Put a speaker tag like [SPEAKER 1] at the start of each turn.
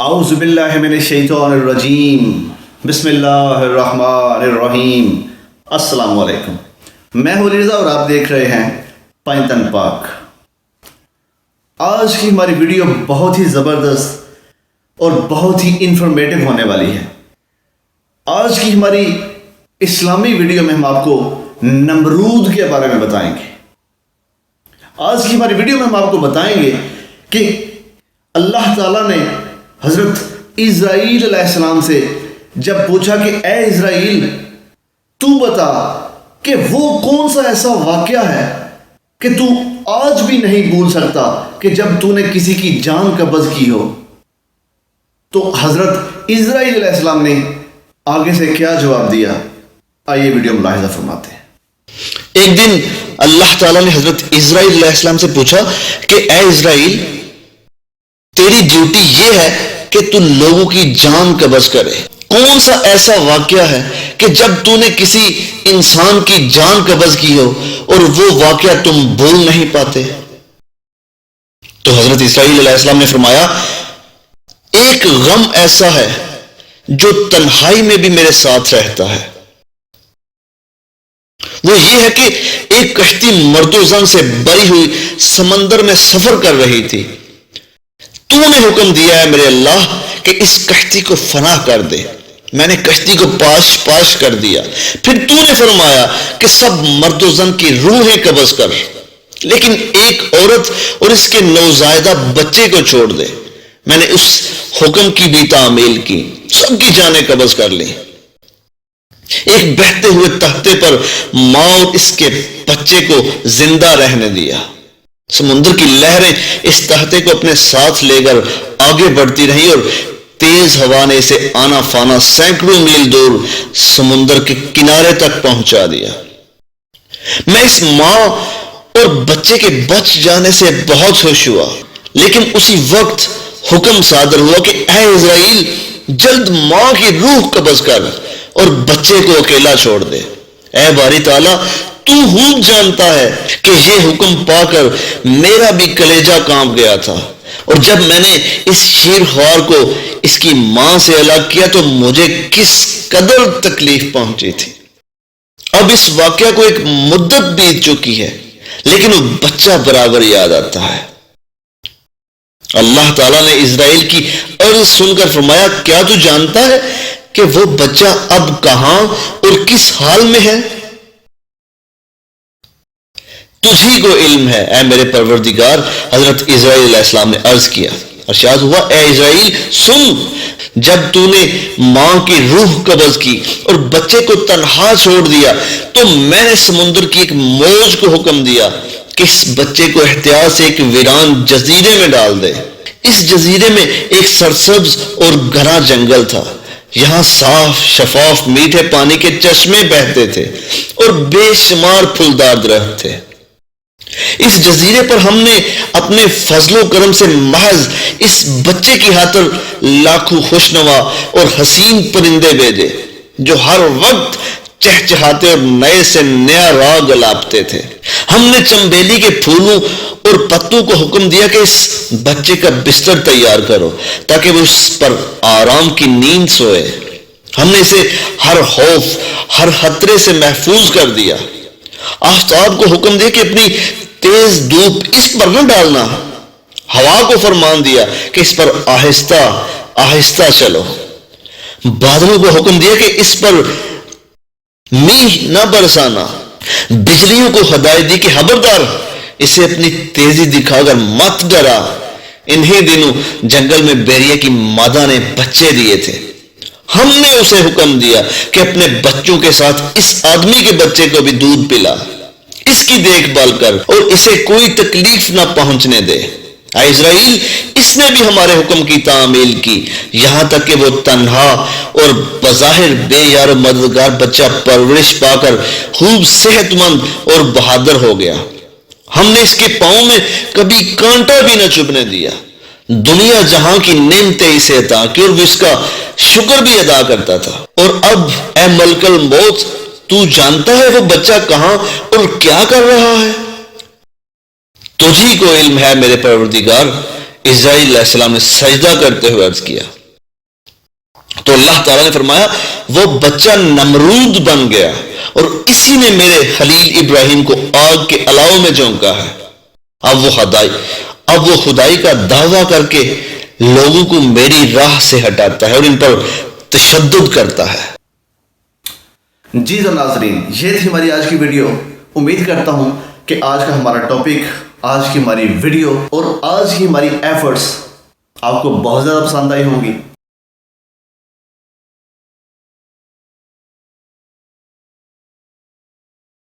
[SPEAKER 1] اعوذ باللہ من الشیطان الرجیم بسم اللہ الرحمن الرحیم۔ السلام علیکم، میں ہوں رضا اور آپ دیکھ رہے ہیں پائنتن پاک۔ آج کی ہماری ویڈیو بہت ہی زبردست اور بہت ہی انفارمیٹو ہونے والی ہے۔ آج کی ہماری اسلامی ویڈیو میں ہم آپ کو نمرود کے بارے میں بتائیں گے۔ آج کی ہماری ویڈیو میں ہم آپ کو بتائیں گے کہ اللہ تعالیٰ نے حضرت اسرائیل علیہ السلام سے جب پوچھا کہ اے اسرائیل تو بتا کہ وہ کون سا ایسا واقعہ ہے کہ تو آج بھی نہیں بھول سکتا کہ جب تو نے کسی کی جان قبض کی ہو، تو حضرت اسرائیل علیہ السلام نے آگے سے کیا جواب دیا، آئیے ویڈیو ملاحظہ فرماتے ہیں۔
[SPEAKER 2] ایک دن اللہ تعالیٰ نے حضرت اسرائیل علیہ السلام سے پوچھا کہ اے اسرائیل، تیری ڈیوٹی یہ ہے کہ تو لوگوں کی جان قبض کرے۔ کون سا ایسا واقعہ ہے کہ جب تو نے کسی انسان کی جان قبض کی ہو اور وہ واقعہ تم بھول نہیں پاتے؟ تو حضرت اسرائیل علیہ السلام نے فرمایا، ایک غم ایسا ہے جو تنہائی میں بھی میرے ساتھ رہتا ہے، وہ یہ ہے کہ ایک کشتی مرد و زن سے بری ہوئی سمندر میں سفر کر رہی تھی۔ تو نے حکم دیا ہے میرے اللہ کہ اس کشتی کو فنا کر دے۔ میں نے کشتی کو پاش کر دیا، پھر تو نے فرمایا کہ سب مرد و زن کی روحیں قبض کر، لیکن ایک عورت اور اس کے نوزائیدہ بچے کو چھوڑ دے۔ میں نے اس حکم کی بھی تعمیل کی، سب کی جانیں قبض کر لی۔ ایک بہتے ہوئے تختے پر ماں اور اس کے بچے کو زندہ رہنے دیا۔ سمندر کی لہریں اس تختے کو اپنے ساتھ لے کر آگے بڑھتی رہی اور تیز ہوا نے اسے آنا فانا سینکڑوں میل دور سمندر کے کنارے تک پہنچا دیا۔ میں اس ماں اور بچے کے بچ جانے سے بہت خوش ہوا، لیکن اسی وقت حکم صادر ہوا کہ اے اسرائیل، جلد ماں کی روح قبض کر اور بچے کو اکیلا چھوڑ دے۔ اے باری تعالیٰ، تو خوب جانتا ہے کہ یہ حکم پا کر میرا بھی کلیجہ کانپ گیا تھا، اور جب میں نے اس شیر خوار کو اس کی ماں سے الگ کیا تو مجھے کس قدر تکلیف پہنچی تھی۔ اب اس واقعہ کو ایک مدت بیت چکی ہے، لیکن وہ بچہ برابر یاد آتا ہے۔ اللہ تعالیٰ نے اسرائیل کی عرض سن کر فرمایا، کیا تو جانتا ہے کہ وہ بچہ اب کہاں اور کس حال میں ہے؟ تجھی کو علم ہے اے میرے پروردگار۔ حضرت اسرائیل علیہ السلام نے عرض کیا، ارشاد ہوا، اے اسرائیل سن، جب تو نے ماں کی روح قبض کی اور بچے کو تنہا چھوڑ دیا تو میں نے سمندر کی ایک موج کو حکم دیا کہ اس بچے کو احتیاط سے ایک ویران جزیرے میں ڈال دے۔ اس جزیرے میں ایک سرسبز اور گھنا جنگل تھا، یہاں صاف شفاف میٹھے پانی کے چشمے بہتے تھے اور بے شمار پھولدار درخت تھے۔ اس جزیرے پر ہم نے اپنے فضل و کرم سے محض اس بچے کی خاطر لاکھوں خوشنما اور حسین پرندے بھیجے جو ہر وقت چہچہاتے اور نئے سے نیا راگ الاپتے تھے۔ ہم نے چنبیلی کے پھولوں اور پتوں کو حکم دیا کہ اس بچے کا بستر تیار کرو تاکہ وہ اس پر آرام کی نیند سوئے۔ ہم نے اسے ہر خوف ہر خطرے سے محفوظ کر دیا۔ آفتاب کو حکم دیا کہ اپنی تیز دھوپ اس پر نہ ڈالنا، ہوا کو فرمان دیا کہ اس پر آہستہ آہستہ چلو، بادلوں کو حکم دیا کہ اس پر میہ نہ برسانا، بجلیوں کو ہدایت دی کہ خبردار اسے اپنی تیزی دکھا کر مت ڈرا۔ انہی دنوں جنگل میں بیریا کی مادہ نے بچے دیے تھے۔ ہم نے اسے حکم دیا کہ اپنے بچوں کے ساتھ اس آدمی کے بچے کو بھی دودھ پلا، اس کی دیکھ بھال کر اور اسے کوئی تکلیف نہ پہنچنے دے۔ اے اسرائیل، اس نے بھی ہمارے حکم کی تعمیل کی، یہاں تک کہ وہ تنہا اور بظاہر بے یار و مددگار بچہ پرورش پا کر خوب صحت مند اور بہادر ہو گیا۔ ہم نے اس کے پاؤں میں کبھی کانٹا بھی نہ چبھنے دیا۔ دنیا جہاں کی نعمتیں اسے عطا کی اور وہ اس کا شکر بھی ادا کرتا تھا۔ اور اب اے ملک الموت، تو جانتا ہے وہ بچہ کہاں اور کیا کر رہا ہے؟ تجھی کو علم ہے میرے پروردگار۔ اسرائیل علیہ السلام نے سجدہ کرتے ہوئے عرض کیا تو اللہ تعالیٰ نے فرمایا وہ بچہ نمرود بن گیا اور اسی نے میرے خلیل ابراہیم کو آگ کے الاؤ میں جھونکا ہے. اب وہ خدائی کا دعویٰ کر کے لوگوں کو میری راہ سے ہٹاتا ہے اور ان پر تشدد کرتا ہے.
[SPEAKER 1] جی جناب ناظرین، یہ تھی ہماری آج کی ویڈیو. امید کرتا ہوں کہ آج کا ہمارا ٹاپک، آج کی ہماری ویڈیو اور آج کی ہماری ایفرٹس آپ کو بہت زیادہ پسند آئی ہوں گی.